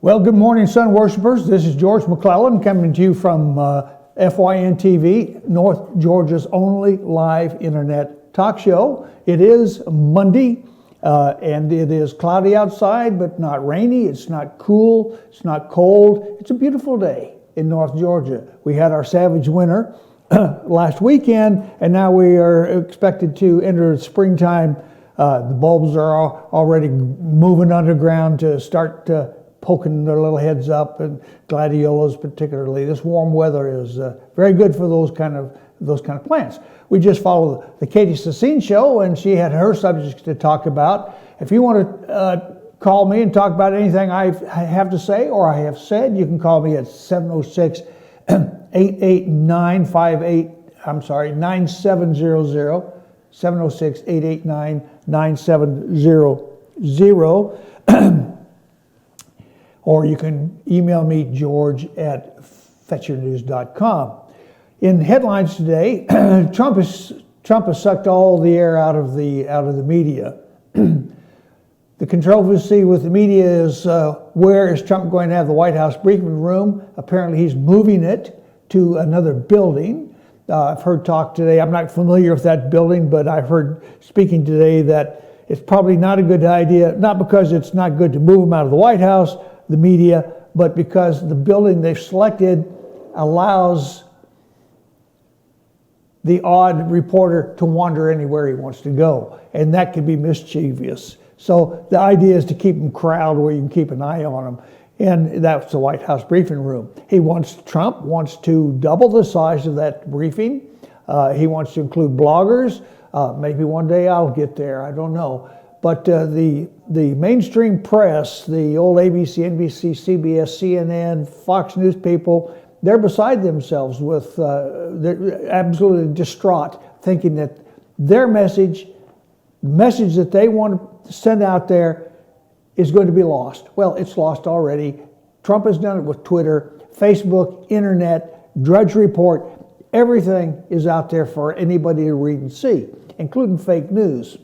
Well, good morning, Sun Worshipers. This is George McClellan coming to you from FYN TV, North Georgia's only live internet talk show. It is Monday, and it is cloudy outside, but not rainy. It's not cool. It's not cold. It's a beautiful day in North Georgia. We had our savage winter last weekend, and now we are expected to enter springtime. The bulbs are already moving underground to start poking their little heads up, and gladiolas particularly. This warm weather is very good for those kind of plants. We just followed the Katie Sassine show, and she had her subjects to talk about. If you want to call me and talk about anything I have to say or I have said, you can call me at 9700, 706-889-9700. Or you can email me, george@fetchernews.com. In headlines today, Trump has sucked all the air out of the media. The controversy with the media is where is Trump going to have the White House briefing room? Apparently he's moving it to another building. I've heard talk today, I'm not familiar with that building, but I've heard speaking today that it's probably not a good idea, not because it's not good to move him out of the White House, the media, but because the building they've selected allows the odd reporter to wander anywhere he wants to go, and that could be mischievous. So the idea is to keep him corralled where you can keep an eye on him, and that's the White House briefing room. Trump wants to double the size of that briefing. He wants to include bloggers. Maybe one day I'll get there, I don't know. But the mainstream press, the old ABC, NBC, CBS, CNN, Fox News people, they're beside themselves with, they're absolutely distraught, thinking that their message that they want to send out there is going to be lost. Well, it's lost already. Trump has done it with Twitter, Facebook, internet, Drudge Report. Everything is out there for anybody to read and see, including fake news.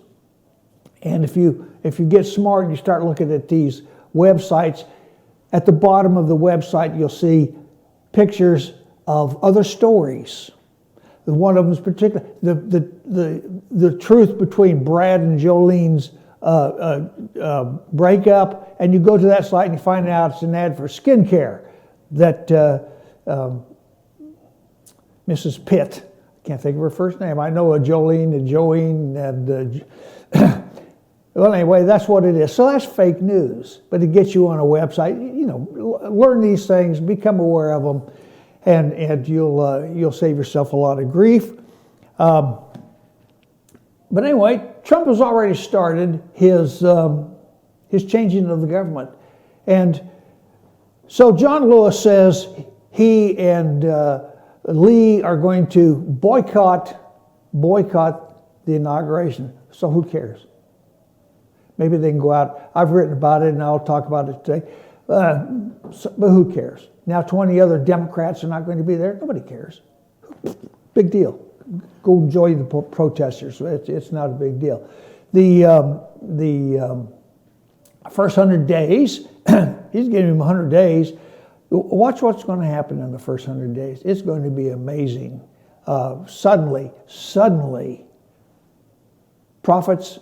And if you get smart and you start looking at these websites, at the bottom of the website you'll see pictures of other stories. One of them is particular, the truth between Brad and Jolene's breakup, and you go to that site and you find out it's an ad for skincare that Mrs. Pitt, I can't think of her first name. I know a Jolene and Joanne and well, anyway, that's what it is. So that's fake news, but it gets you on a website. You know, learn these things, become aware of them, and you'll save yourself a lot of grief. But anyway, Trump has already started his changing of the government, and so John Lewis says he and Lee are going to boycott the inauguration. So who cares? Maybe they can go out. I've written about it, and I'll talk about it today. But who cares? Now 20 other Democrats are not going to be there. Nobody cares. Big deal. Go join the protesters. It's not a big deal. The first 100 days, he's giving him 100 days. Watch what's going to happen in the first 100 days. It's going to be amazing. Suddenly, profits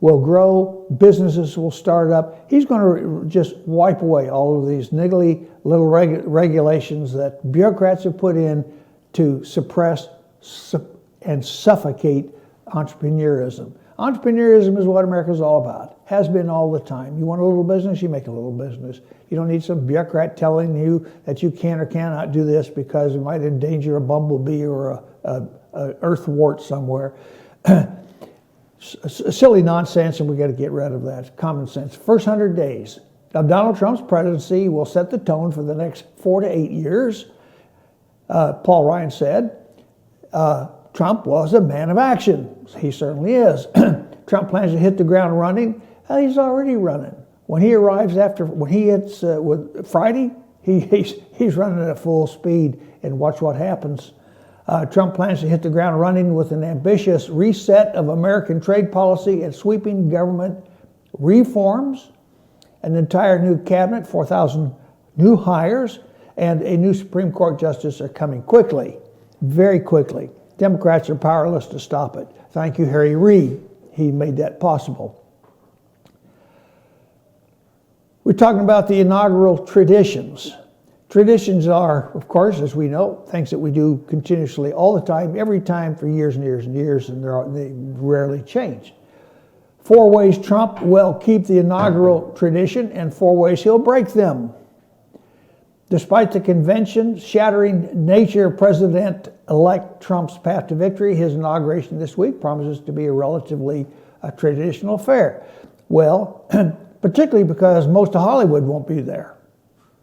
will grow, businesses will start up. He's going to just wipe away all of these niggly little regulations that bureaucrats have put in to suppress and suffocate entrepreneurism. Entrepreneurism is what America's all about, has been all the time. You want a little business, you make a little business. You don't need some bureaucrat telling you that you can or cannot do this because it might endanger a bumblebee or a earthwort somewhere. Silly nonsense, and we got to get rid of that. Common sense. First 100 days of Donald Trump's presidency will set the tone for the next 4 to 8 years. Paul Ryan said, Trump was a man of action. He certainly is. Trump plans to hit the ground running. He's already running. When he arrives when he hits with Friday, he's running at full speed, and watch what happens. Trump plans to hit the ground running with an ambitious reset of American trade policy and sweeping government reforms. an entire new cabinet, 4,000 new hires, and a new Supreme Court justice are coming quickly, very quickly. Democrats are powerless to stop it. Thank you, Harry Reid. He made that possible. We're talking about the inaugural traditions. Traditions are, of course, as we know, things that we do continuously all the time, every time for years and years and years, and they rarely change. 4 ways Trump will keep the inaugural tradition, and 4 ways he'll break them. Despite the convention-shattering nature of President-elect Trump's path to victory, his inauguration this week promises to be a relatively traditional affair. Well, particularly because most of Hollywood won't be there.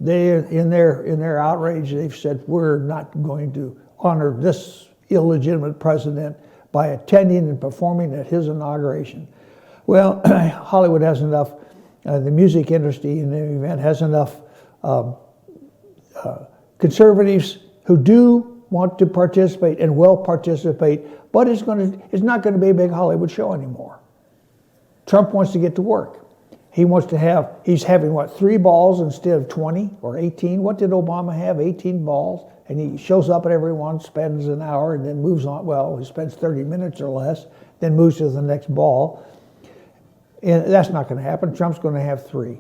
They, in their outrage, they've said, we're not going to honor this illegitimate president by attending and performing at his inauguration. Well, Hollywood has enough, the music industry in the event has enough conservatives who do want to participate and will participate, but it's not going to be a big Hollywood show anymore. Trump wants to get to work. He's having, 3 balls instead of 20 or 18? What did Obama have, 18 balls? And he shows up at every one, spends an hour, and then moves on. Well, he spends 30 minutes or less, then moves to the next ball. And that's not going to happen. Trump's going to have 3.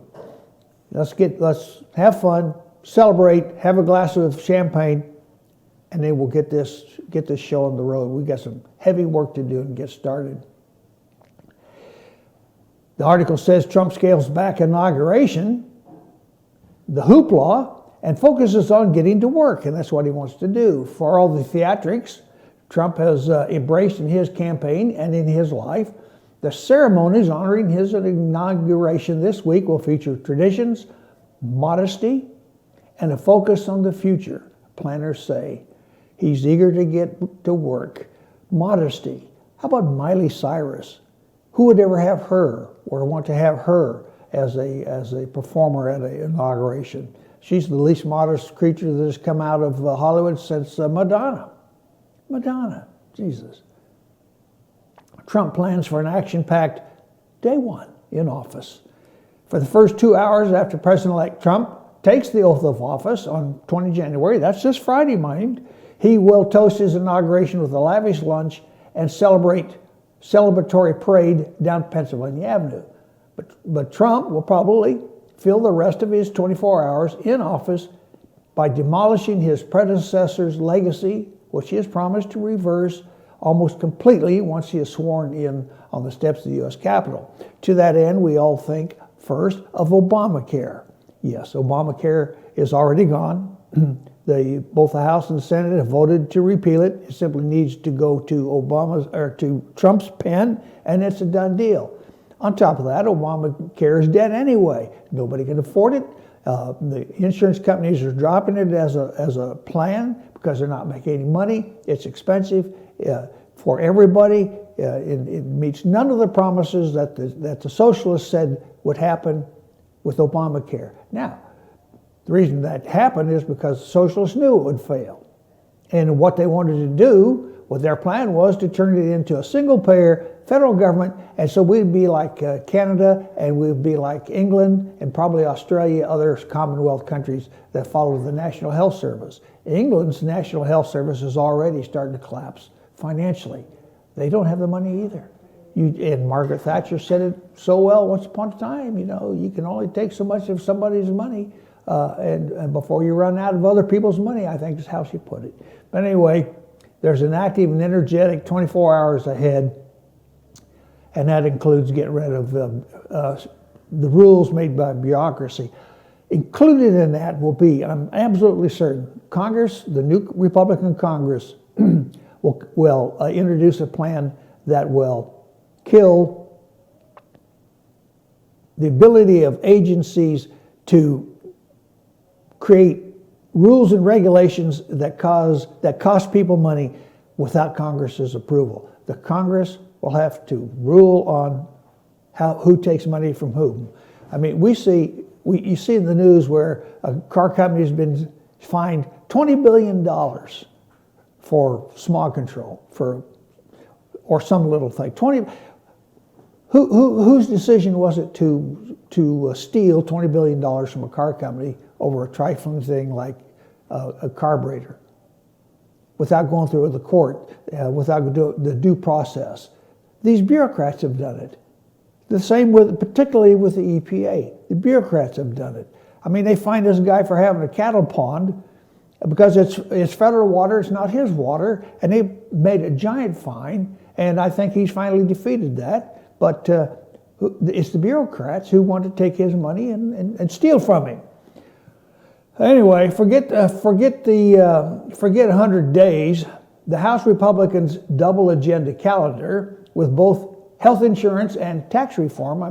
Let's have fun, celebrate, have a glass of champagne, and then we'll get this show on the road. We got some heavy work to do and get started. The article says Trump scales back inauguration, the hoopla, and focuses on getting to work, and that's what he wants to do. For all the theatrics Trump has embraced in his campaign and in his life, the ceremonies honoring his inauguration this week will feature traditions, modesty, and a focus on the future, planners say. He's eager to get to work. Modesty. How about Miley Cyrus? Who would ever have her or want to have her as a performer at an inauguration? She's the least modest creature that has come out of Hollywood since Madonna. Madonna, Jesus. Trump plans for an action-packed day 1 in office. For the first 2 hours after President-elect Trump takes the oath of office on 20 January, that's this Friday, mind, he will toast his inauguration with a lavish lunch and celebratory parade down Pennsylvania Avenue. But Trump will probably fill the rest of his 24 hours in office by demolishing his predecessor's legacy, which he has promised to reverse almost completely once he is sworn in on the steps of the U.S. Capitol. To that end, we all think first of Obamacare. Yes, Obamacare is already gone. Both the House and the Senate have voted to repeal it. It simply needs to go to Trump's pen, and it's a done deal. On top of that, Obamacare is dead anyway. Nobody can afford it. The insurance companies are dropping it as a plan because they're not making any money. It's expensive for everybody. It meets none of the promises that the socialists said would happen with Obamacare. Now, the reason that happened is because socialists knew it would fail. And what they wanted to do, what their plan was to turn it into a single-payer federal government, and so we'd be like Canada, and we'd be like England, and probably Australia, other Commonwealth countries that follow the National Health Service. England's National Health Service is already starting to collapse financially. They don't have the money either. And Margaret Thatcher said it so well once upon a time, you can only take so much of somebody's money, and before you run out of other people's money, I think is how she put it. But anyway, there's an active and energetic 24 hours ahead, and that includes getting rid of the rules made by bureaucracy. Included in that will be, I'm absolutely certain, Congress, the new Republican Congress, will introduce a plan that will kill the ability of agencies to create rules and regulations that cost people money without Congress's approval. The Congress will have to rule on who takes money from whom. I mean, you see in the news where a car company has been fined $20 billion for smog control or some little thing. Whose decision was it to steal $20 billion from a car company over a trifling thing like a carburetor, without going through the court, without the due process? These bureaucrats have done it. The same particularly with the EPA. The bureaucrats have done it. I mean, they find this guy for having a cattle pond because it's federal water, it's not his water, and they made a giant fine, and I think he's finally defeated that. But it's the bureaucrats who want to take his money and steal from him. Anyway, forget 100 days. The House Republicans' double agenda calendar with both health insurance and tax reform. I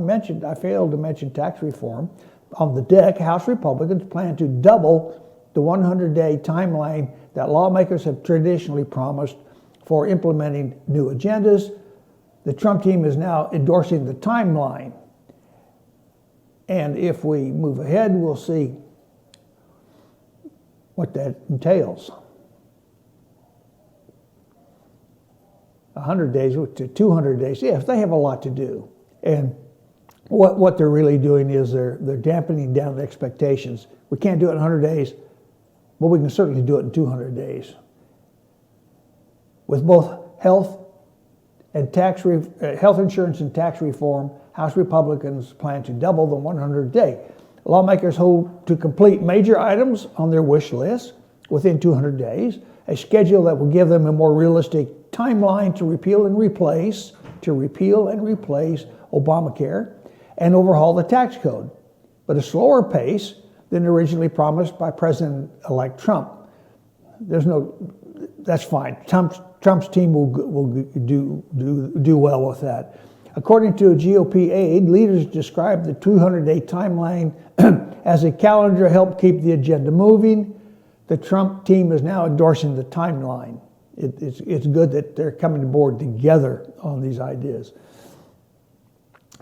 failed to mention tax reform. On the deck, House Republicans plan to double the 100-day timeline that lawmakers have traditionally promised for implementing new agendas. The Trump team is now endorsing the timeline. And if we move ahead, we'll see what that entails. 100 days to 200 days. Yes, they have a lot to do. And what they're really doing is they're dampening down the expectations. We can't do it in 100 days, but we can certainly do it in 200 days. With both health insurance and tax reform, House Republicans plan to double the 100-day. Lawmakers hope to complete major items on their wish list within 200 days, a schedule that will give them a more realistic timeline to repeal and replace Obamacare and overhaul the tax code, but a slower pace than originally promised by President-elect Trump. That's fine. Trump's team will do well with that. According to a GOP aide, leaders described the 200-day timeline as a calendar to help keep the agenda moving. The Trump team is now endorsing the timeline. It's good that they're coming aboard together on these ideas.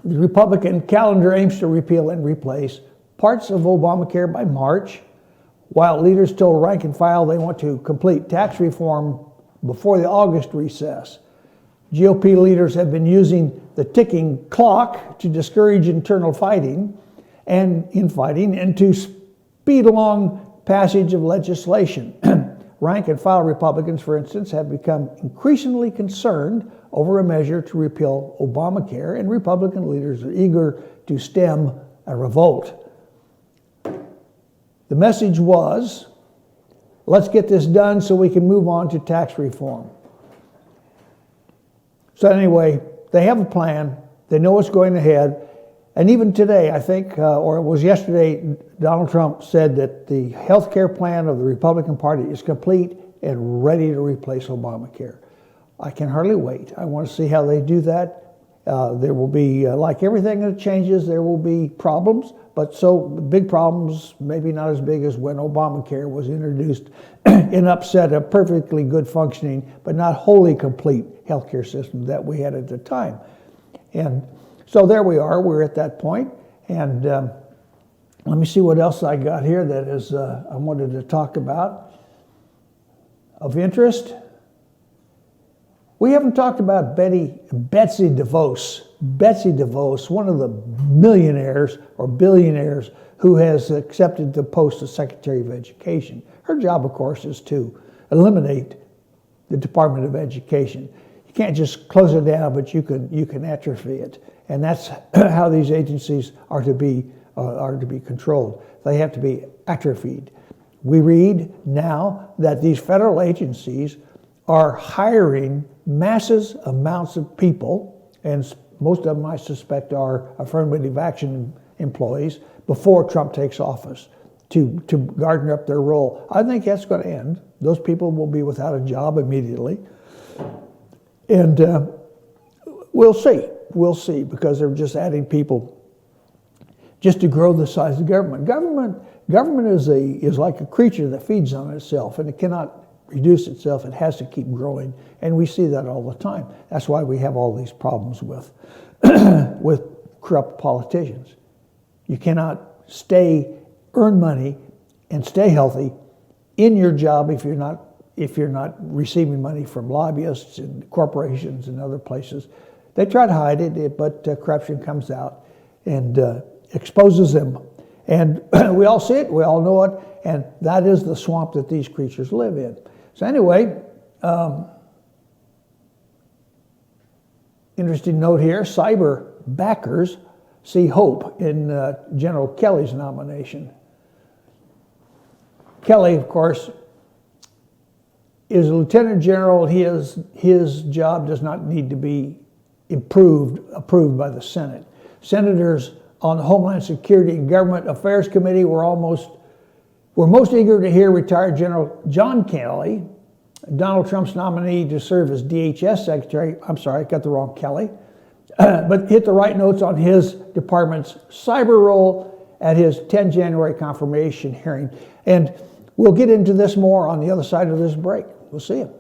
The Republican calendar aims to repeal and replace parts of Obamacare by March, while leaders told rank and file they want to complete tax reform before the August recess. GOP leaders have been using the ticking clock to discourage internal fighting and to speed along passage of legislation. Rank and file Republicans, for instance, have become increasingly concerned over a measure to repeal Obamacare, and Republican leaders are eager to stem a revolt. The message was, let's get this done so we can move on to tax reform. So anyway, they have a plan. They know what's going ahead. And even today, I think, or it was yesterday, Donald Trump said that the health care plan of the Republican Party is complete and ready to replace Obamacare. I can hardly wait. I want to see how they do that. There will be, like everything that changes, there will be problems, but so big problems, maybe not as big as when Obamacare was introduced and upset a perfectly good functioning, but not wholly complete healthcare system that we had at the time. And so there we are, we're at that point. And let me see what else I got here that is I wanted to talk about of interest. We haven't talked about Betsy DeVos. Betsy DeVos, one of the millionaires or billionaires who has accepted the post of Secretary of Education. Her job, of course, is to eliminate the Department of Education. You can't just close it down, but you can atrophy it. And that's how these agencies are to be controlled. They have to be atrophied. We read now that these federal agencies are hiring massive amounts of people, and most of them I suspect are affirmative action employees, before Trump takes office to garden up their role. I think that's going to end. Those people will be without a job immediately. And we'll see. We'll see, because they're just adding people just to grow the size of government. Government is like a creature that feeds on itself, and it cannot reduce itself. It has to keep growing, and we see that all the time. That's why we have all these problems with with corrupt politicians. You cannot earn money and stay healthy in your job if you're not receiving money from lobbyists and corporations and other places They try to hide it, but corruption comes out and exposes them. And we all see it, we all know it, and that is the swamp that these creatures live in. So anyway, interesting note here, cyber backers see hope in General Kelly's nomination. Kelly, of course, is a lieutenant general. His job does not need to be approved by the Senate. Senators on the Homeland Security and Government Affairs Committee were most eager to hear retired General John Kelly, Donald Trump's nominee to serve as DHS Secretary. I'm sorry, I got the wrong Kelly, but hit the right notes on his department's cyber role at his 10 January confirmation hearing. And we'll get into this more on the other side of this break. We'll see you.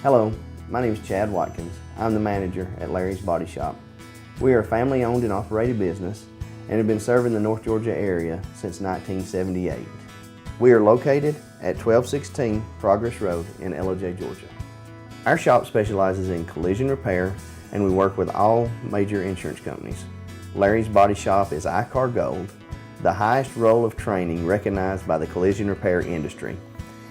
Hello, my name is Chad Watkins. I'm the manager at Larry's Body Shop. We are a family-owned and operated business and have been serving the North Georgia area since 1978. We are located at 1216 Progress Road in LOJ, Georgia. Our shop specializes in collision repair and we work with all major insurance companies. Larry's Body Shop is ICAR Gold, the highest role of training recognized by the collision repair industry.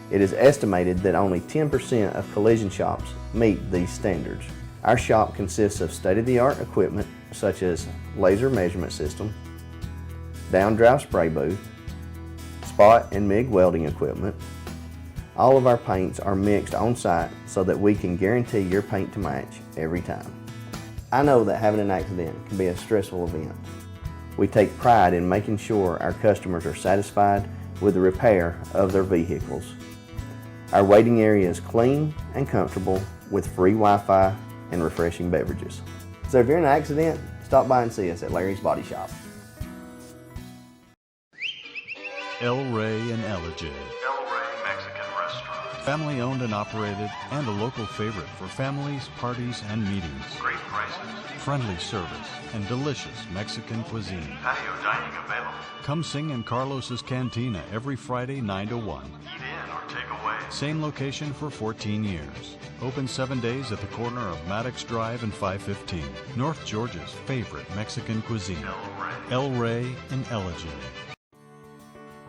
It is estimated that only 10% of collision shops meet these standards. Our shop consists of state-of-the-art equipment such as laser measurement system, down-drive spray booth, spot and MIG welding equipment. All of our paints are mixed on-site so that we can guarantee your paint to match every time. I know that having an accident can be a stressful event. We take pride in making sure our customers are satisfied with the repair of their vehicles. Our waiting area is clean and comfortable with free Wi-Fi and refreshing beverages. So if you're in an accident, stop by and see us at Larry's Body Shop. El Rey and Ellijay. El Rey Mexican Restaurant. Family owned and operated and a local favorite for families, parties, and meetings. Great prices. Friendly service and delicious Mexican cuisine. Patio dining available. Come sing in Carlos's Cantina every Friday 9 to 1. Eat in or take away. Same location for 14 years. Open 7 days at the corner of Maddox Drive and 515. North Georgia's favorite Mexican cuisine. El Rey and Ellijay.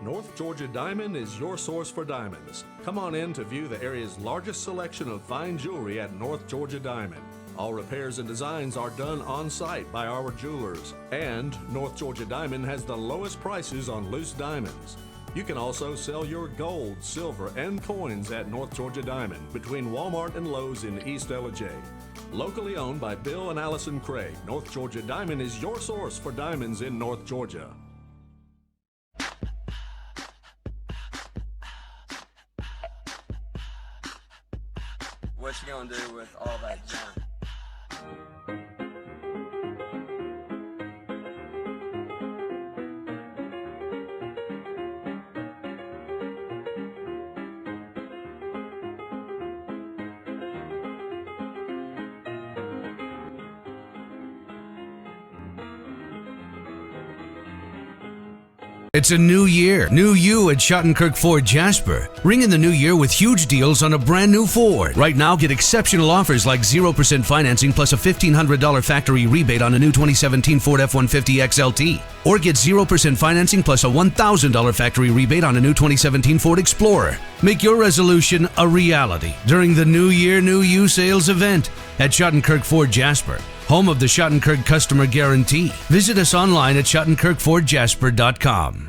North Georgia Diamond is your source for diamonds. Come on in to view the area's largest selection of fine jewelry at North Georgia Diamond. All repairs and designs are done on-site by our jewelers. And North Georgia Diamond has the lowest prices on loose diamonds. You can also sell your gold, silver, and coins at North Georgia Diamond between Walmart and Lowe's in East Ellijay. Locally owned by Bill and Allison Craig, North Georgia Diamond is your source for diamonds in North Georgia. What you gonna do with all that junk? It's a new year. New you at Schottenkirk Ford Jasper. Ring in the new year with huge deals on a brand new Ford. Right now, get exceptional offers like 0% financing plus a $1,500 factory rebate on a new 2017 Ford F-150 XLT. Or get 0% financing plus a $1,000 factory rebate on a new 2017 Ford Explorer. Make your resolution a reality during the New Year, New You sales event at Schottenkirk Ford Jasper, home of the Schottenkirk Customer Guarantee. Visit us online at SchottenkirkFordJasper.com.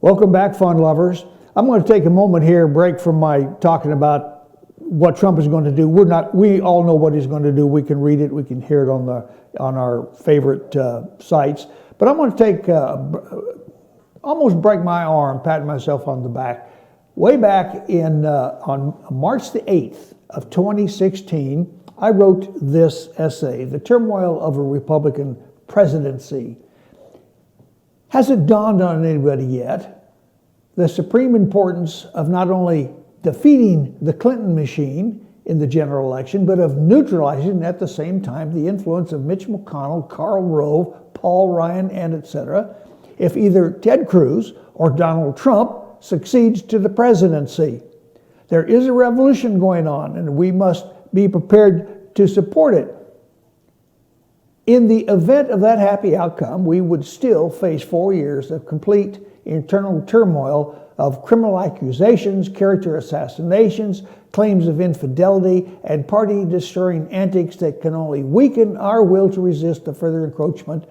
Welcome back, fun lovers. I'm going to take a moment here, break from my talking about what Trump is going to do. We all know what he's going to do. We can read it, we can hear it on our favorite sites. But I'm going to take almost break my arm, patting myself on the back. Way back on March the 8th of 2016, I wrote this essay, The Turmoil of a Republican Presidency. Has it dawned on anybody yet the supreme importance of not only defeating the Clinton machine in the general election, but of neutralizing at the same time the influence of Mitch McConnell, Karl Rove, Paul Ryan, and etc., if either Ted Cruz or Donald Trump succeeds to the presidency? There is a revolution going on, and we must be prepared to support it. In the event of that happy outcome, we would still face 4 years of complete internal turmoil of criminal accusations, character assassinations, claims of infidelity, and party-destroying antics that can only weaken our will to resist the further encroachment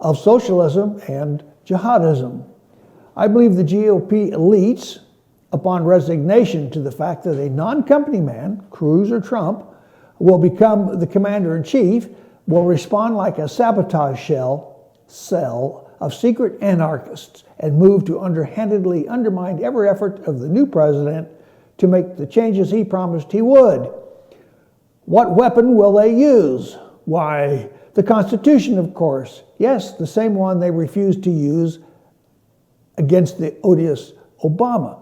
of socialism and jihadism. I believe the GOP elites, upon resignation to the fact that a non-company man, Cruz or Trump, will become the commander-in-chief, will respond like a sabotage cell of secret anarchists and move to underhandedly undermine every effort of the new president to make the changes he promised he would. What weapon will they use? Why, the Constitution, of course. Yes, the same one they refused to use against the odious Obama.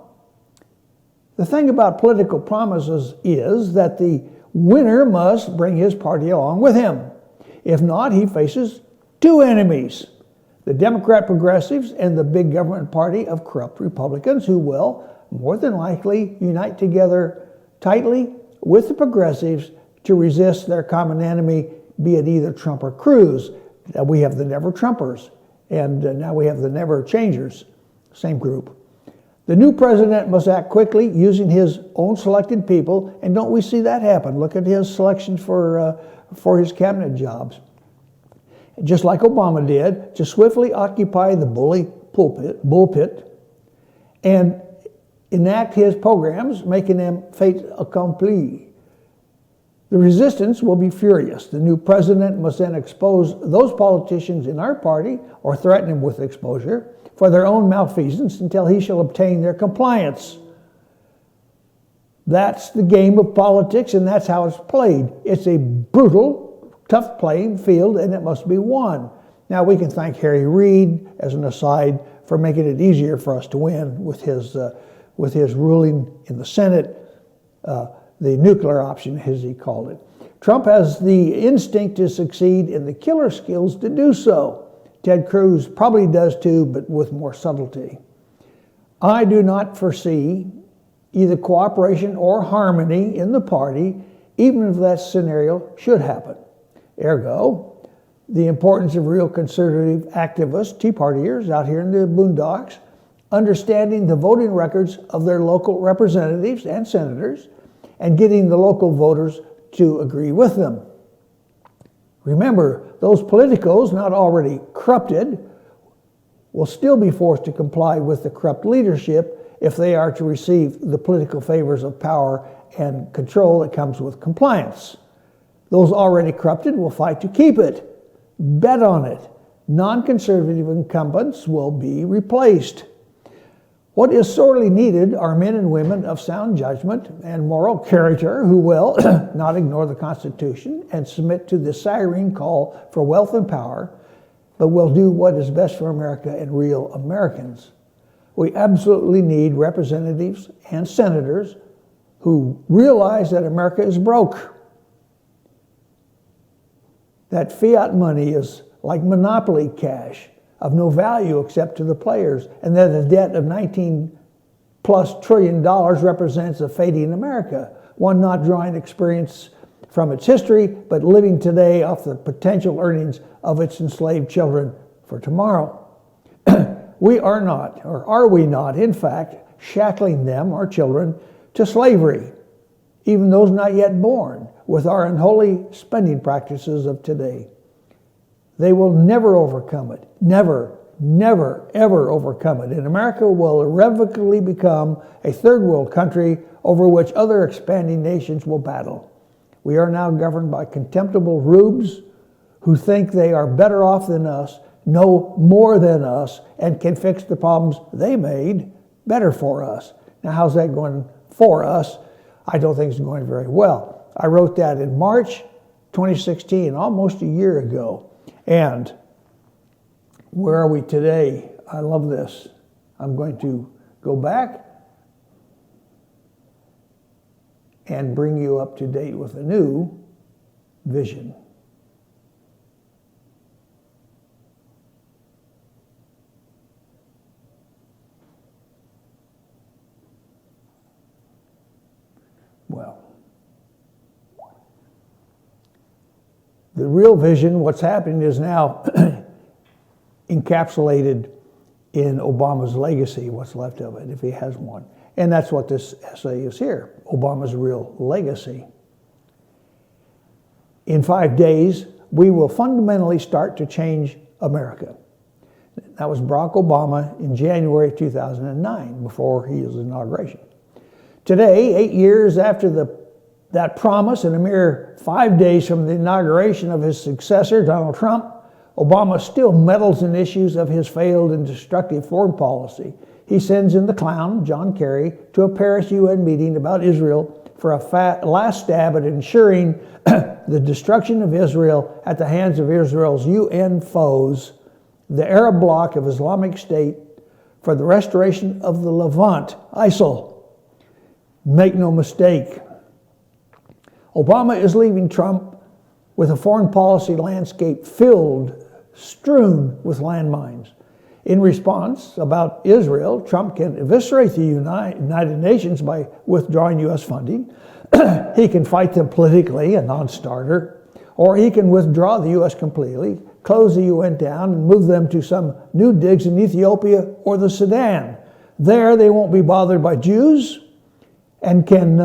The thing about political promises is that the winner must bring his party along with him. If not, he faces two enemies: the Democrat progressives and the big government party of corrupt Republicans, who will, more than likely, unite together tightly with the progressives to resist their common enemy, be it either Trump or Cruz. We have the Never Trumpers, and now we have the Never Changers, same group. The new president must act quickly using his own selected people, and don't we see that happen? Look at his selection for his cabinet jobs. Just like Obama did, to swiftly occupy the bullpit and enact his programs, making them fait accompli. The resistance will be furious. The new president must then expose those politicians in our party, or threaten them with exposure, for their own malfeasance until he shall obtain their compliance. That's the game of politics, and that's how it's played. It's a brutal, tough playing field, and it must be won. Now, we can thank Harry Reid, as an aside, for making it easier for us to win with his ruling in the Senate, the nuclear option, as he called it. Trump has the instinct to succeed and the killer skills to do so. Ted Cruz probably does too, but with more subtlety. I do not foresee either cooperation or harmony in the party, even if that scenario should happen. Ergo, the importance of real conservative activists, Tea Partiers out here in the boondocks, understanding the voting records of their local representatives and senators, and getting the local voters to agree with them. Remember, those politicos not already corrupted will still be forced to comply with the corrupt leadership if they are to receive the political favors of power and control that comes with compliance. Those already corrupted will fight to keep it. Bet on it. Non-conservative incumbents will be replaced. What is sorely needed are men and women of sound judgment and moral character who will not ignore the Constitution and submit to the siren call for wealth and power, but will do what is best for America and real Americans. We absolutely need representatives and senators who realize that America is broke, that fiat money is like monopoly cash, of no value except to the players, and that a debt of $19+ trillion represents a fading America, one not drawing experience from its history, but living today off the potential earnings of its enslaved children for tomorrow. We are not, or are we not, in fact, shackling them, our children, to slavery, even those not yet born, with our unholy spending practices of today. They will never overcome it. Never, never, ever overcome it. And America will irrevocably become a third world country over which other expanding nations will battle. We are now governed by contemptible rubes who think they are better off than us, know more than us, and can fix the problems they made better for us. Now, how's that going for us? I don't think it's going very well. I wrote that in March 2016, almost a year ago. And where are we today? I love this. I'm going to go back and bring you up to date with a new vision. Well, the real vision, what's happening is now encapsulated in Obama's legacy, what's left of it, if he has one. And that's what this essay is here, Obama's real legacy. In 5 days, we will fundamentally start to change America. That was Barack Obama in January 2009, before his inauguration. Today, 8 years after that promise, and a mere 5 days from the inauguration of his successor, Donald Trump, Obama still meddles in issues of his failed and destructive foreign policy. He sends in the clown, John Kerry, to a Paris UN meeting about Israel for a last stab at ensuring the destruction of Israel at the hands of Israel's UN foes, the Arab bloc of Islamic State, for the restoration of the Levant, ISIL. Make no mistake, Obama is leaving Trump with a foreign policy landscape strewn with landmines. In response, about Israel, Trump can eviscerate the United Nations by withdrawing U.S. funding. He can fight them politically, a non-starter, or he can withdraw the U.S. completely, close the UN down, and move them to some new digs in Ethiopia or the Sudan. There, they won't be bothered by Jews and can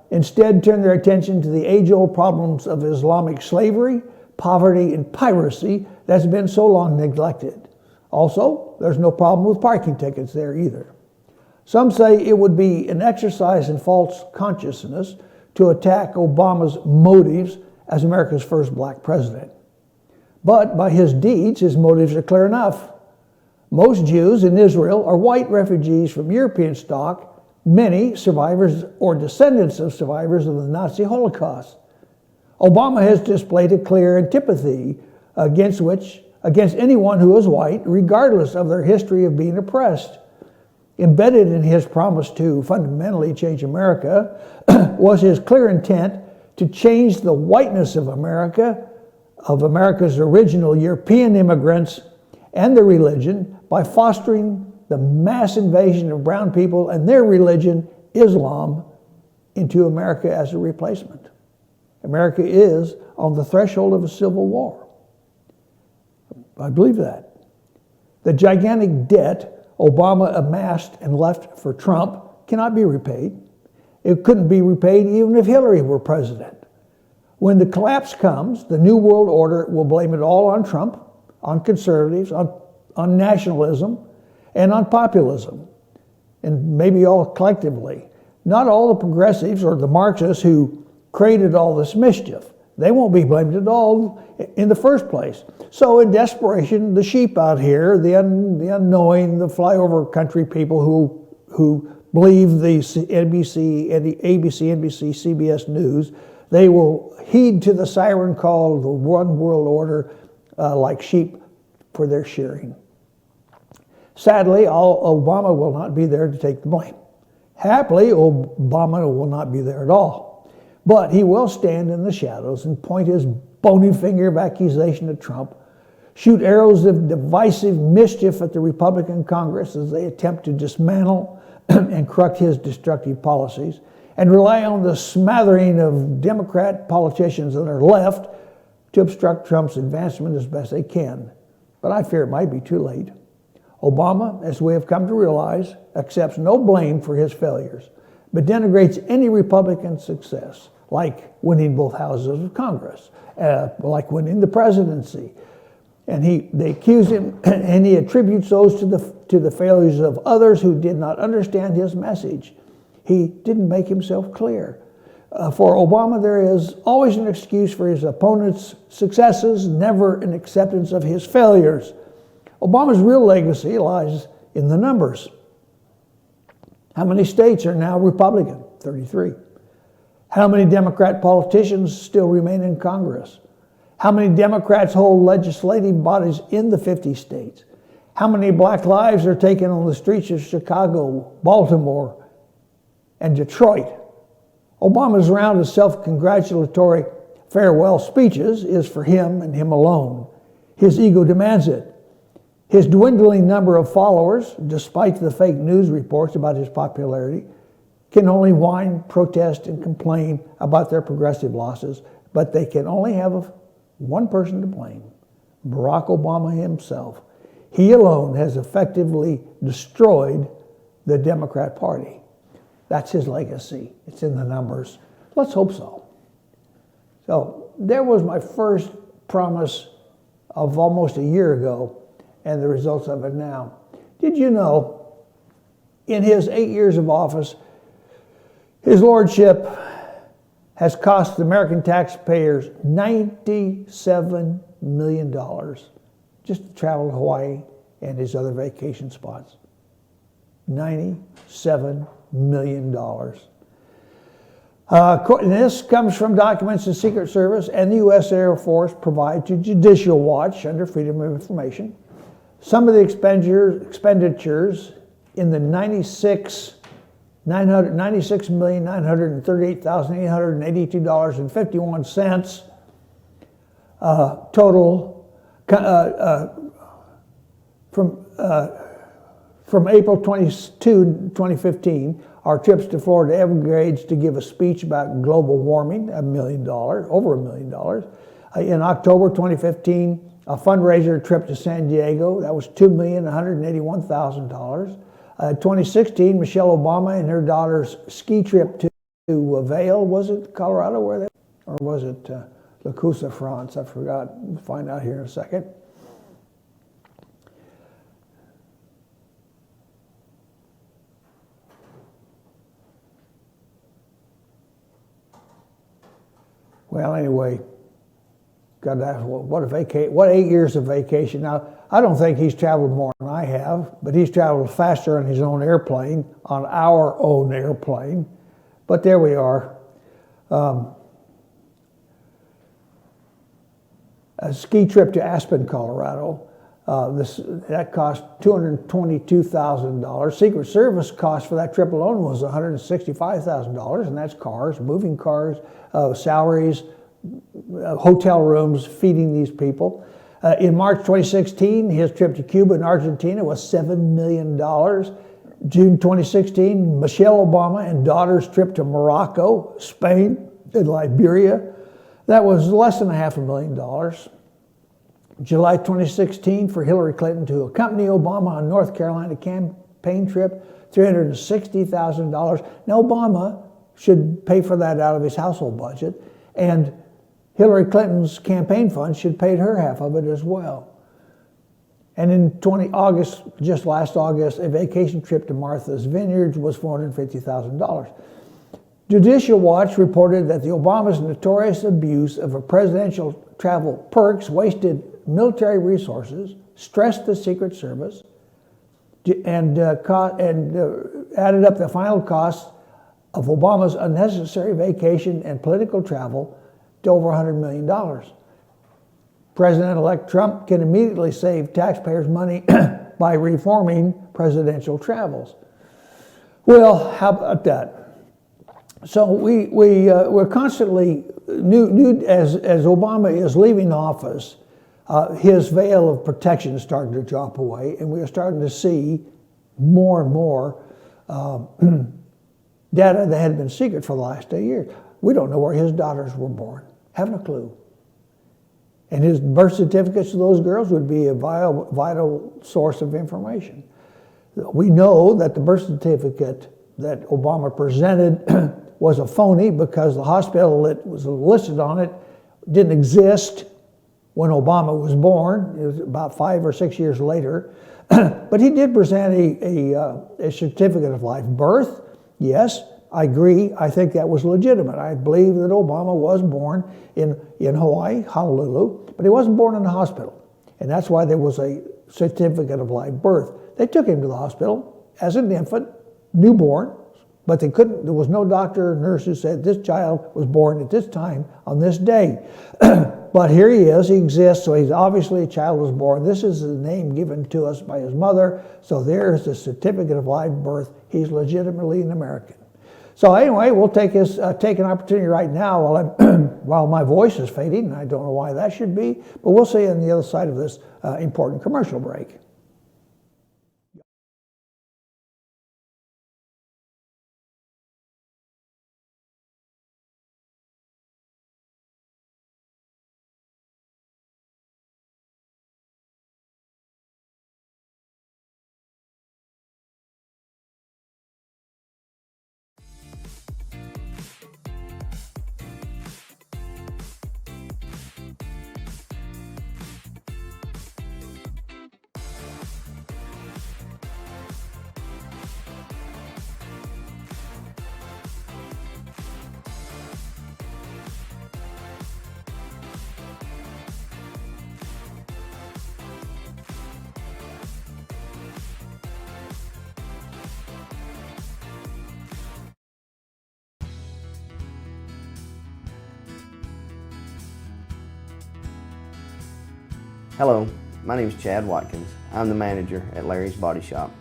instead turn their attention to the age-old problems of Islamic slavery, poverty, and piracy that's been so long neglected. Also, there's no problem with parking tickets there either. Some say it would be an exercise in false consciousness to attack Obama's motives as America's first black president. But by his deeds, his motives are clear enough. Most Jews in Israel are white refugees from European stock, many survivors or descendants of survivors of the Nazi Holocaust. Obama has displayed a clear antipathy against anyone who is white, regardless of their history of being oppressed. Embedded in his promise to fundamentally change America was his clear intent to change the whiteness of America, of America's original European immigrants, and their religion by fostering the mass invasion of brown people and their religion, Islam, into America as a replacement. America is on the threshold of a civil war. I believe that. The gigantic debt Obama amassed and left for Trump cannot be repaid. It couldn't be repaid even if Hillary were president. When the collapse comes, the New World Order will blame it all on Trump, on conservatives, on nationalism, and on populism, and maybe all collectively. Not all the progressives or the Marxists who created all this mischief. They won't be blamed at all in the first place. So in desperation, the sheep out here, the unknowing, the flyover country people who believe the NBC, CBS News, they will heed to the siren call of the one world order like sheep for their shearing. Sadly, Obama will not be there to take the blame. Happily, Obama will not be there at all. But he will stand in the shadows and point his bony finger of accusation at Trump, shoot arrows of divisive mischief at the Republican Congress as they attempt to dismantle and correct his destructive policies, and rely on the smattering of Democrat politicians that are left to obstruct Trump's advancement as best they can. But I fear it might be too late. Obama, as we have come to realize, accepts no blame for his failures, but denigrates any Republican success, like winning both houses of Congress, like winning the presidency, And they accuse him, and he attributes those to the failures of others who did not understand his message. He didn't make himself clear. For Obama, there is always an excuse for his opponent's successes, never an acceptance of his failures. Obama's real legacy lies in the numbers. How many states are now Republican? 33. How many Democrat politicians still remain in Congress? How many Democrats hold legislative bodies in the 50 states? How many black lives are taken on the streets of Chicago, Baltimore, and Detroit? Obama's round of self-congratulatory farewell speeches is for him and him alone. His ego demands it. His dwindling number of followers, despite the fake news reports about his popularity, can only whine, protest, and complain about their progressive losses, but they can only have one person to blame: Barack Obama himself. He alone has effectively destroyed the Democrat Party. That's his legacy. It's in the numbers. Let's hope so. So there was my first promise of almost a year ago, and the results of it now. Did you know, in his 8 years of office, his lordship has cost the American taxpayers $97 million just to travel to Hawaii and his other vacation spots. $97 million. And this comes from documents the Secret Service and the U.S. Air Force provide to Judicial Watch under Freedom of Information. Some of the expenditures in the $96,938,882.51 total from April 22, 2015, our trips to Florida Everglades to give a speech about global warming, $1 million, over $1 million. In October 2015, a fundraiser trip to San Diego, that was $2,181,000. 2016, Michelle Obama and her daughter's ski trip to Vail, was it Colorado, or was it La Cousa, France? I forgot. We'll find out here in a second. Well, anyway, got to ask, what 8 years of vacation? Now, I don't think he's traveled more than I have, but he's traveled faster on his own airplane, on our own airplane. But there we are. A ski trip to Aspen, Colorado. That cost $222,000. Secret Service cost for that trip alone was $165,000, and that's cars, moving cars, salaries, hotel rooms, feeding these people. In March 2016, his trip to Cuba and Argentina was $7 million. June 2016, Michelle Obama and daughter's trip to Morocco, Spain, and Liberia. That was less than $500,000. July 2016, for Hillary Clinton to accompany Obama on North Carolina campaign trip, $360,000. Now, Obama should pay for that out of his household budget, and Hillary Clinton's campaign fund should pay her half of it as well. And in August, just last August, a vacation trip to Martha's Vineyard was $450,000. Judicial Watch reported that the Obama's notorious abuse of a presidential travel perks wasted military resources, stressed the Secret Service, and added up the final costs of Obama's unnecessary vacation and political travel to over $100 million. President-elect Trump can immediately save taxpayers' money by reforming presidential travels. Well, how about that? So we're constantly as Obama is leaving office, his veil of protection is starting to drop away, and we are starting to see more and more data that had been secret for the last 8 years. We don't know where his daughters were born. Haven't a clue. And his birth certificates of those girls would be a vital source of information. We know that the birth certificate that Obama presented was a phony because the hospital that was listed on it didn't exist, when Obama was born. It was about 5 or 6 years later. But he did present a certificate of live birth. Yes, I agree. I think that was legitimate. I believe that Obama was born in Hawaii, Honolulu, but he wasn't born in a hospital. And that's why there was a certificate of live birth. They took him to the hospital as an infant, newborn, but they couldn't, there was no doctor or nurse who said this child was born at this time on this day. But here he is, he exists, so he's obviously a child was born. This is the name given to us by his mother, so there's the certificate of live birth. He's legitimately an American. So anyway, we'll take an opportunity right now while my voice is fading, and I don't know why that should be, but we'll see you on the other side of this important commercial break. Hello, my name is Chad Watkins. I'm the manager at Larry's Body Shop.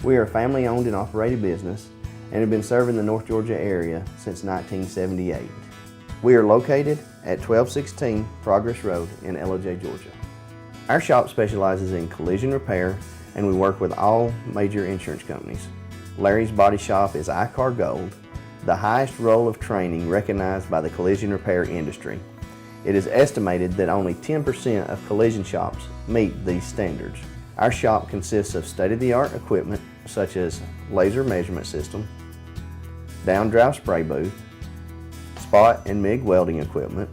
We are a family-owned and operated business and have been serving the North Georgia area since 1978. We are located at 1216 Progress Road in LOJ, Georgia. Our shop specializes in collision repair and we work with all major insurance companies. Larry's Body Shop is ICAR Gold, the highest role of training recognized by the collision repair industry. It is estimated that only 10% of collision shops meet these standards. Our shop consists of state-of-the-art equipment such as laser measurement system, down-drive spray booth, spot and MIG welding equipment.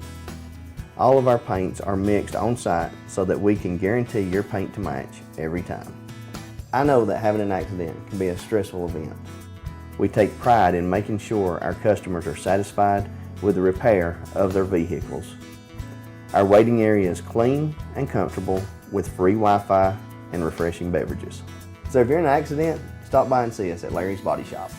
All of our paints are mixed on-site so that we can guarantee your paint to match every time. I know that having an accident can be a stressful event. We take pride in making sure our customers are satisfied with the repair of their vehicles. Our waiting area is clean and comfortable with free Wi-Fi and refreshing beverages. So if you're in an accident, stop by and see us at Larry's Body Shop.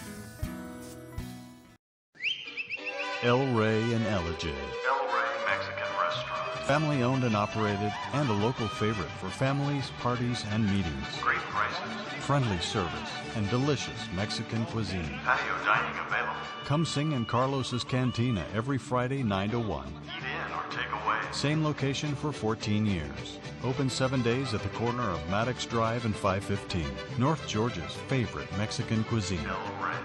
El Rey and Ellijay. El Rey Mexican Restaurant. Family owned and operated and a local favorite for families, parties, and meetings. Great prices. Friendly service and delicious Mexican cuisine. Patio dining available. Come sing in Carlos's Cantina every Friday 9 to 1. Eat in or take away. Same location for 14 years. Open 7 days at the corner of Maddox Drive and 515. North Georgia's favorite Mexican cuisine.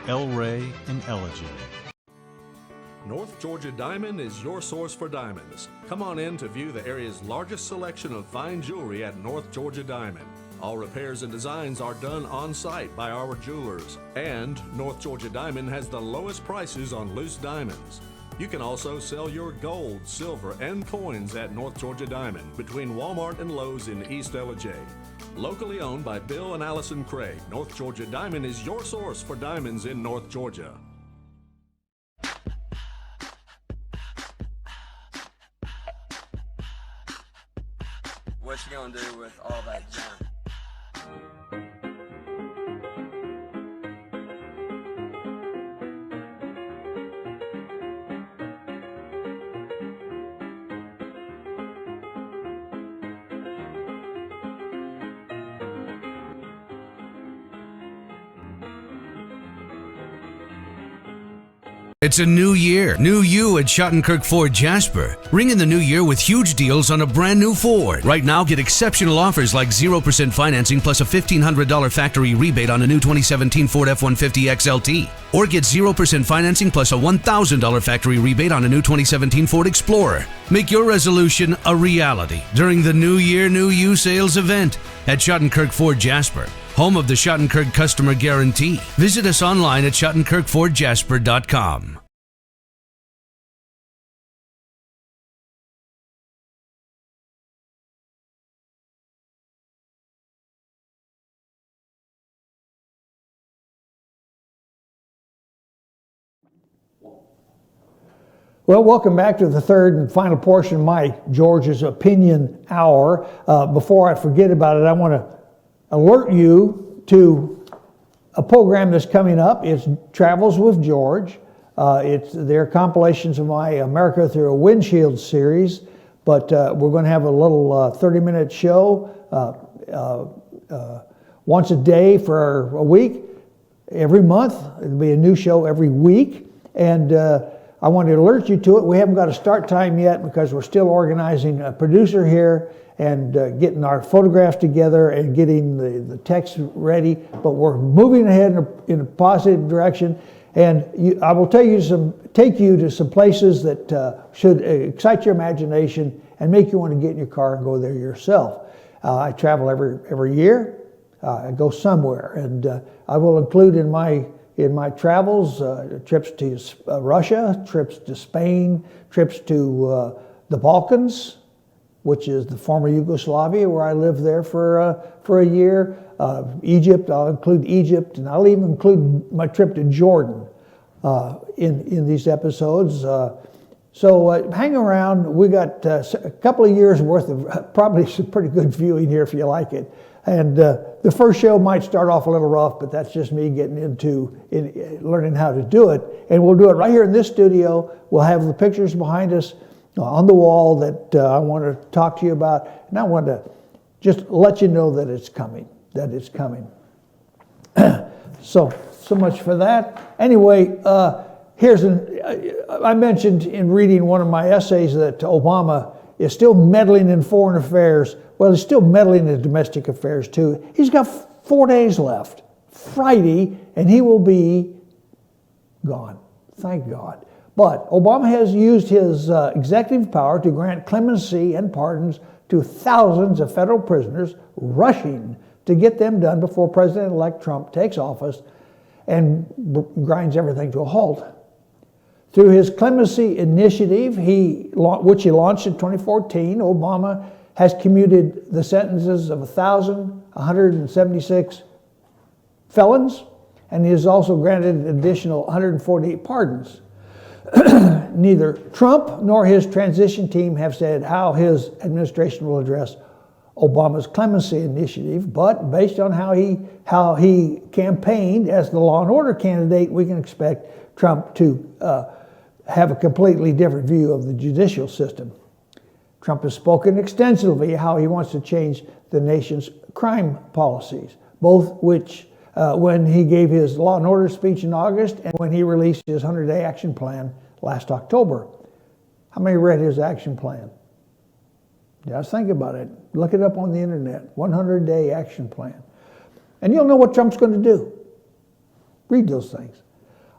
El Rey and Ellijay. North Georgia Diamond is your source for diamonds. Come on in to view the area's largest selection of fine jewelry at North Georgia Diamond. All repairs and designs are done on site by our jewelers. And North Georgia Diamond has the lowest prices on loose diamonds. You can also sell your gold, silver, and coins at North Georgia Diamond between Walmart and Lowe's in East Ellijay. Locally owned by Bill and Allison Craig, North Georgia Diamond is your source for diamonds in North Georgia. What you gonna do with all that junk? It's a new year. New you at Schottenkirk Ford Jasper. Ring in the new year with huge deals on a brand new Ford. Right now, get exceptional offers like 0% financing plus a $1,500 factory rebate on a new 2017 Ford F-150 XLT. Or get 0% financing plus a $1,000 factory rebate on a new 2017 Ford Explorer. Make your resolution a reality during the New Year, New You sales event at Schottenkirk Ford Jasper, home of the Schottenkirk Customer Guarantee. Visit us online at SchottenkirkFordJasper.com. Well, welcome back to the third and final portion of my George's Opinion Hour. Before I forget about it, I want to alert you to a program that's coming up. It's Travels with George. They're compilations of my America Through a Windshield series, but we're going to have a little 30-minute show once a day for a week, every month. It'll be a new show every week, and I want to alert you to it. We haven't got a start time yet because we're still organizing a producer here and getting our photographs together and getting the text ready, but we're moving ahead in a positive direction. And I will take you to some places that should excite your imagination and make you want to get in your car and go there yourself. I travel every year. I go somewhere, and I will include in my travels trips to Russia, trips to Spain, trips to the Balkans, which is the former Yugoslavia, where I lived there for a year. Egypt, I'll include Egypt, and I'll even include my trip to Jordan in these episodes. So hang around. We got a couple of years worth of probably some pretty good viewing here if you like it. And the first show might start off a little rough, but that's just me getting into learning how to do it. And we'll do it right here in this studio. We'll have the pictures behind us on the wall that I want to talk to you about. And I want to just let you know that it's coming, So much for that. Anyway, I mentioned in reading one of my essays that Obama is still meddling in foreign affairs. Well, he's still meddling in domestic affairs too. He's got 4 days left, Friday, and he will be gone. Thank God. But Obama has used his executive power to grant clemency and pardons to thousands of federal prisoners, rushing to get them done before President-elect Trump takes office and grinds everything to a halt. Through his clemency initiative, which he launched in 2014, Obama has commuted the sentences of 1,176 felons, and he has also granted an additional 148 pardons. Neither Trump nor his transition team have said how his administration will address Obama's clemency initiative, but based on how he campaigned as the law and order candidate, we can expect Trump to have a completely different view of the judicial system. Trump has spoken extensively how he wants to change the nation's crime policies, both which when he gave his law and order speech in August and when he released his 100-day action plan last October. How many read his action plan? Just think about it. Look it up on the internet. 100-day action plan. And you'll know what Trump's going to do. Read those things.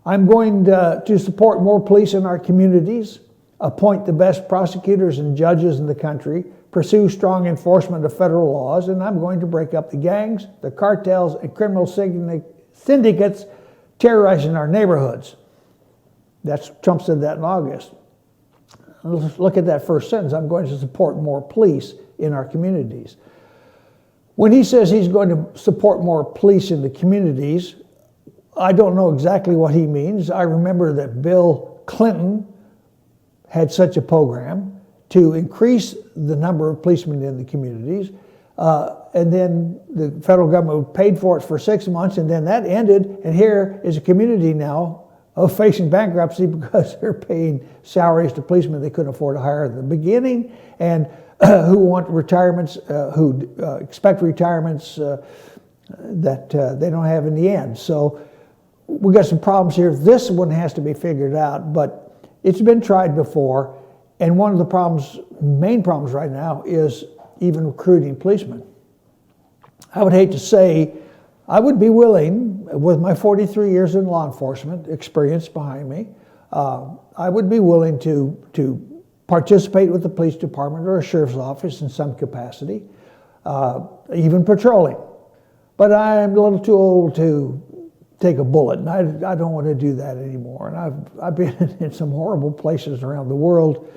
I'm going to support more police in our communities, appoint the best prosecutors and judges in the country, pursue strong enforcement of federal laws, and I'm going to break up the gangs, the cartels, and criminal syndicates terrorizing our neighborhoods. Trump said that in August. Let's look at that first sentence. I'm going to support more police in our communities. When he says he's going to support more police in the communities, I don't know exactly what he means. I remember that Bill Clinton had such a program to increase the number of policemen in the communities, and then the federal government paid for it for 6 months, and then that ended, and here is a community now facing bankruptcy because they're paying salaries to policemen they couldn't afford to hire at the beginning, and who want retirements, who expect retirements that they don't have in the end. So we got some problems here. This one has to be figured out, but it's been tried before, and one of the main problems right now is even recruiting policemen. I would hate to say, I would be willing, with my 43 years in law enforcement experience behind me, I would be willing to participate with the police department or a sheriff's office in some capacity, even patrolling. But I'm a little too old to take a bullet, and I don't want to do that anymore. And I've been in some horrible places around the world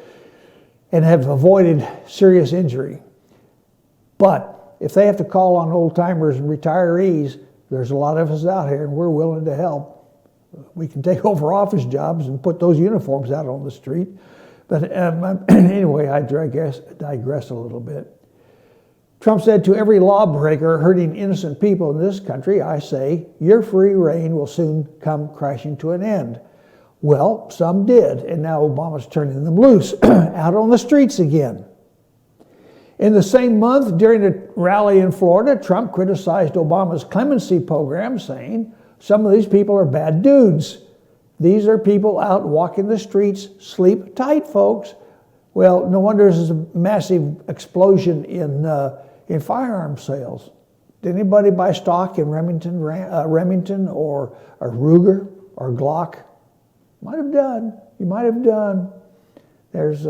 and have avoided serious injury. But if they have to call on old timers and retirees, there's a lot of us out here, and we're willing to help. We can take over office jobs and put those uniforms out on the street. But anyway, I digress a little bit. Trump said to every lawbreaker hurting innocent people in this country, I say, your free reign will soon come crashing to an end. Well, some did, and now Obama's turning them loose out on the streets again. In the same month, during a rally in Florida, Trump criticized Obama's clemency program, saying, some of these people are bad dudes. These are people out walking the streets. Sleep tight, folks. Well, no wonder there's a massive explosion in firearm sales. Did anybody buy stock in Remington or Ruger or Glock? Might have done. You might have done. There's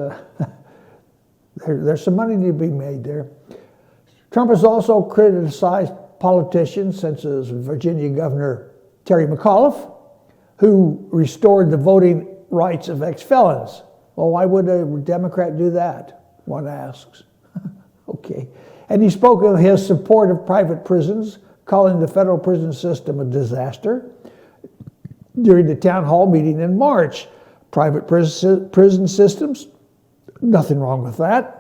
some money to be made there. Trump has also criticized politicians, such as Virginia Governor Terry McAuliffe, who restored the voting rights of ex-felons. Well, why would a Democrat do that? One asks. Okay. And he spoke of his support of private prisons, calling the federal prison system a disaster. During the town hall meeting in March, private prison systems, nothing wrong with that.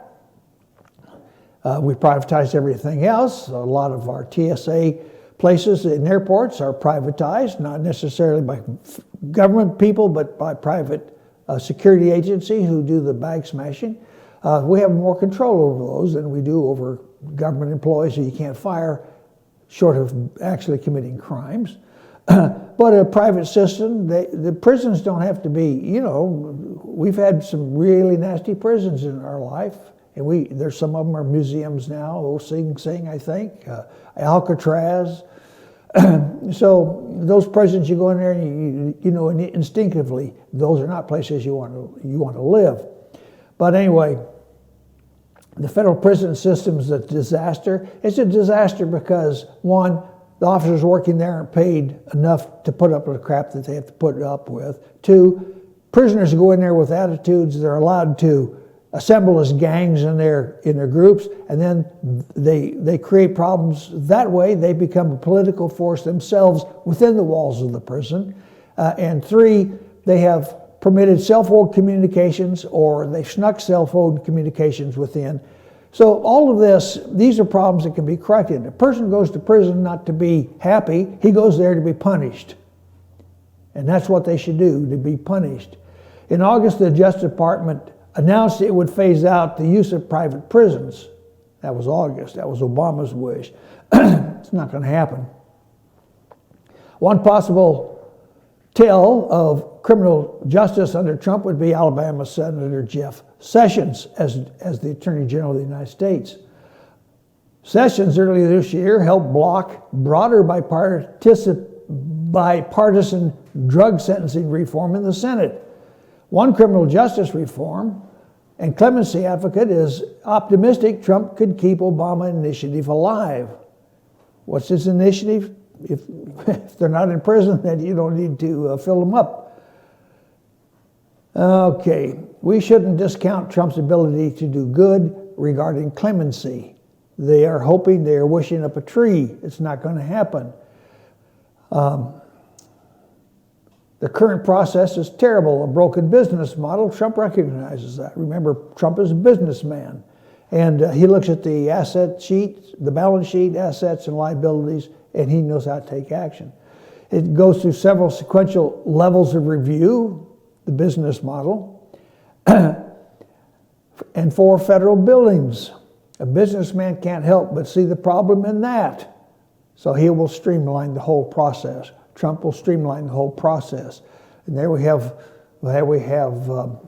We privatized everything else. A lot of our TSA places in airports are privatized, not necessarily by government people, but by private security agency who do the bag smashing. We have more control over those than we do over government employees who you can't fire, short of actually committing crimes. But a private system, the prisons don't have to be, we've had some really nasty prisons in our life. And there's some of them are museums now, Sing Sing, I think, Alcatraz. So those prisons, you go in there and you know instinctively, those are not places you want to live. But anyway, the federal prison system is a disaster. It's a disaster because, one, the officers working there aren't paid enough to put up with the crap that they have to put up with. Two, prisoners go in there with attitudes. They're allowed to assemble as gangs in their groups, and then they create problems. That way, they become a political force themselves within the walls of the prison. And three, they have permitted cell phone communications, or they've snuck cell phone communications within. So all of these are problems that can be corrected. A person goes to prison not to be happy, he goes there to be punished. And that's what they should do, to be punished. In August, the Justice Department announced it would phase out the use of private prisons. That was August. That was Obama's wish. It's not going to happen. One possible tale of criminal justice under Trump would be Alabama Senator Jeff Sessions as the Attorney General of the United States. Sessions earlier this year helped block broader bipartisan drug sentencing reform in the Senate. One criminal justice reform and clemency advocate is optimistic Trump could keep Obama initiative alive. What's his initiative? If they're not in prison, then you don't need to fill them up. Okay, we shouldn't discount Trump's ability to do good regarding clemency. They are hoping, they are wishing up a tree. It's not going to happen. The current process is terrible, a broken business model. Trump recognizes that. Remember, Trump is a businessman. And he looks at the asset sheet, the balance sheet, assets and liabilities, and he knows how to take action. It goes through several sequential levels of review, the business model, and 4 federal buildings. A businessman can't help but see the problem in that. So he will streamline the whole process. Trump will streamline the whole process. And there we have on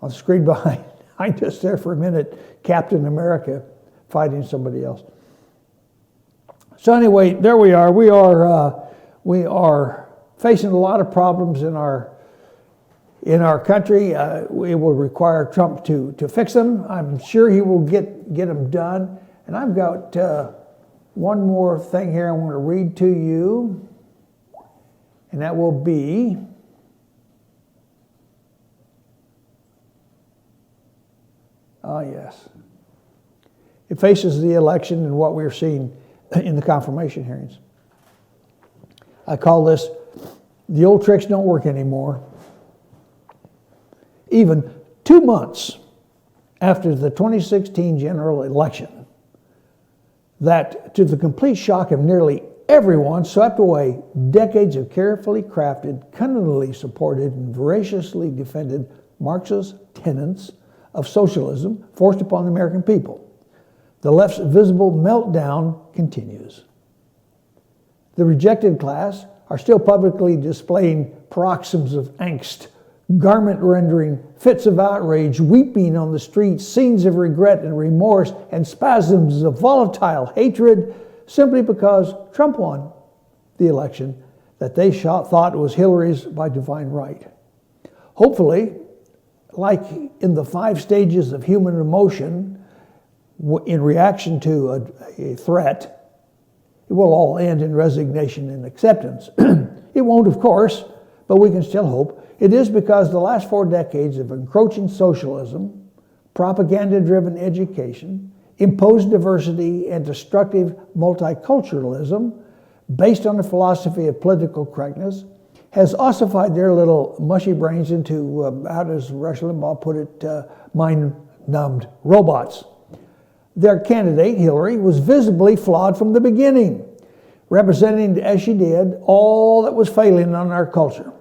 the screen behind us there for a minute, Captain America fighting somebody else. So anyway, there we are. We are facing a lot of problems in our country. It will require Trump to fix them. I'm sure he will get them done. And I've got one more thing here I want to read to you. And that will be yes. It faces the election and what we're seeing in the confirmation hearings. I call this The old tricks don't work anymore. Even 2 months after the 2016 general election, that, to the complete shock of nearly everyone, swept away decades of carefully crafted, cunningly supported, and voraciously defended Marxist tenets of socialism forced upon the American people. The left's visible meltdown continues. The rejected class are still publicly displaying paroxysms of angst, garment-rendering fits of outrage, weeping on the streets, scenes of regret and remorse, and spasms of volatile hatred simply because Trump won the election that they thought was Hillary's by divine right. Hopefully, like in the 5 stages of human emotion, in reaction to a threat, it will all end in resignation and acceptance. It won't, of course, but we can still hope. It is because the last 4 decades of encroaching socialism, propaganda-driven education, imposed diversity, and destructive multiculturalism based on the philosophy of political correctness has ossified their little mushy brains into, how does Rush Limbaugh put it, mind-numbed robots. Their candidate, Hillary, was visibly flawed from the beginning, representing, as she did, all that was failing on our culture,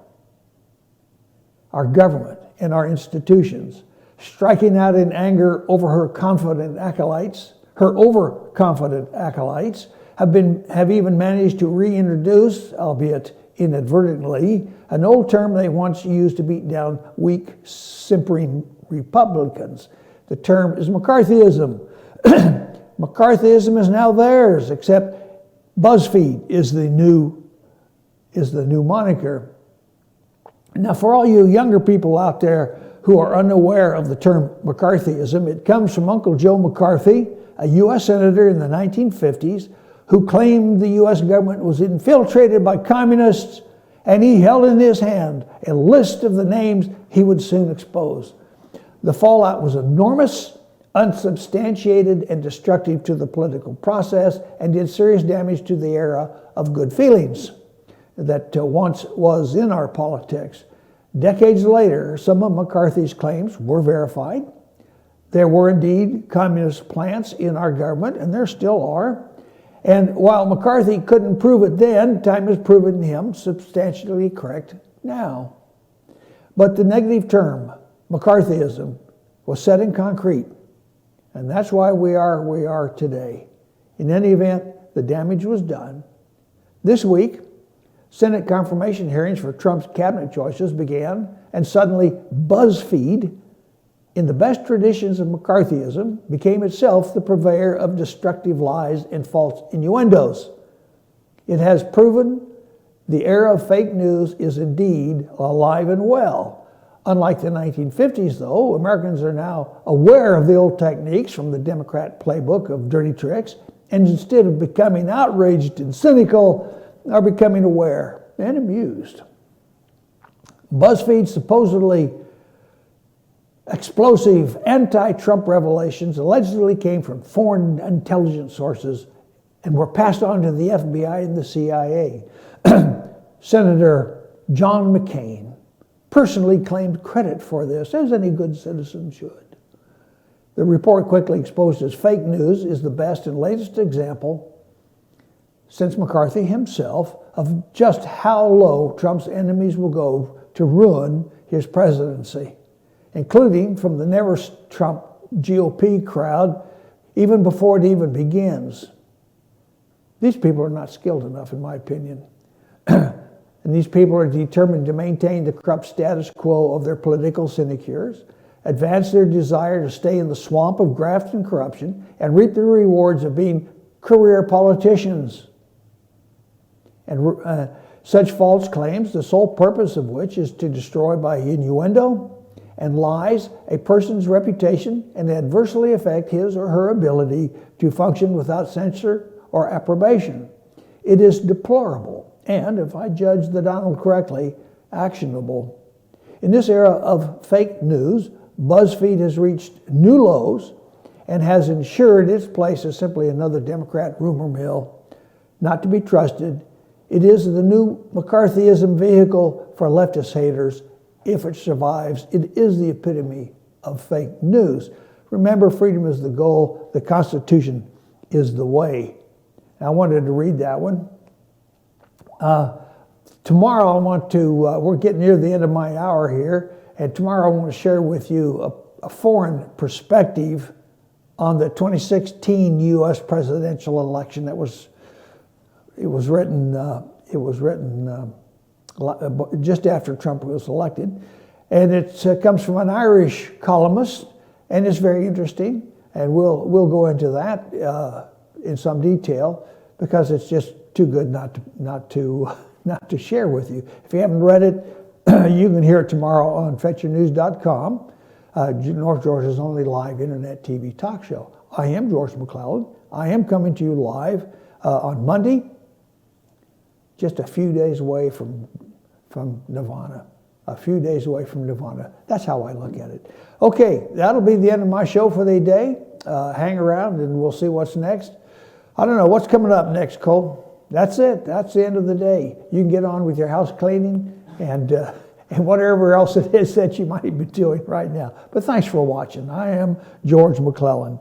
our government, and our institutions, striking out in anger over her confident acolytes. Her overconfident acolytes have even managed to reintroduce, albeit inadvertently, an old term they once used to beat down weak, simpering Republicans. The term is McCarthyism. McCarthyism is now theirs, except BuzzFeed is the new moniker. Now, for all you younger people out there who are unaware of the term McCarthyism, it comes from Uncle Joe McCarthy, a U.S. senator in the 1950s, who claimed the U.S. government was infiltrated by communists, and he held in his hand a list of the names he would soon expose. The fallout was enormous, unsubstantiated, and destructive to the political process, and did serious damage to the era of good feelings that once was in our politics. Decades later, some of McCarthy's claims were verified. There were indeed communist plants in our government, and there still are. And while McCarthy couldn't prove it then, time has proven him substantially correct now. But the negative term, McCarthyism, was set in concrete. And that's why we are where we are today. In any event, the damage was done. This week, Senate confirmation hearings for Trump's cabinet choices began, and suddenly BuzzFeed, in the best traditions of McCarthyism, became itself the purveyor of destructive lies and false innuendos. It has proven the era of fake news is indeed alive and well. Unlike the 1950s, though, Americans are now aware of the old techniques from the Democrat playbook of dirty tricks, and instead of becoming outraged and cynical, are becoming aware and amused. BuzzFeed's supposedly explosive anti-Trump revelations allegedly came from foreign intelligence sources and were passed on to the FBI and the CIA. Senator John McCain personally claimed credit for this, as any good citizen should. The report quickly exposed as fake news is the best and latest example since McCarthy himself of just how low Trump's enemies will go to ruin his presidency, including from the Never Trump GOP crowd, even before it even begins. These people are not skilled enough, in my opinion. And these people are determined to maintain the corrupt status quo of their political sinecures, advance their desire to stay in the swamp of graft and corruption, and reap the rewards of being career politicians. And such false claims, the sole purpose of which is to destroy by innuendo and lies a person's reputation and adversely affect his or her ability to function without censure or approbation. It is deplorable and, if I judge the Donald correctly, actionable. In this era of fake news, BuzzFeed has reached new lows and has ensured its place as simply another Democrat rumor mill, not to be trusted It is the new McCarthyism vehicle for leftist haters. If it survives, it is the epitome of fake news. Remember, freedom is the goal. The Constitution is the way. And I wanted to read that one. Tomorrow I want to, we're getting near the end of my hour here, and tomorrow I want to share with you a foreign perspective on the 2016 U.S. presidential election. It was written just after Trump was elected, and it comes from an Irish columnist, and it's very interesting. And we'll go into that in some detail because it's just too good not to share with you. If you haven't read it, you can hear it tomorrow on FetcherNews.com. North Georgia's only live internet TV talk show. I am George McClellan. I am coming to you live on Monday, just a few days away from Nirvana. A few days away from Nirvana. That's how I look at it. Okay, that'll be the end of my show for the day. Hang around and we'll see what's next. I don't know what's coming up next, Cole. That's it. That's the end of the day. You can get on with your house cleaning and whatever else it is that you might be doing right now. But thanks for watching. I am George McClellan.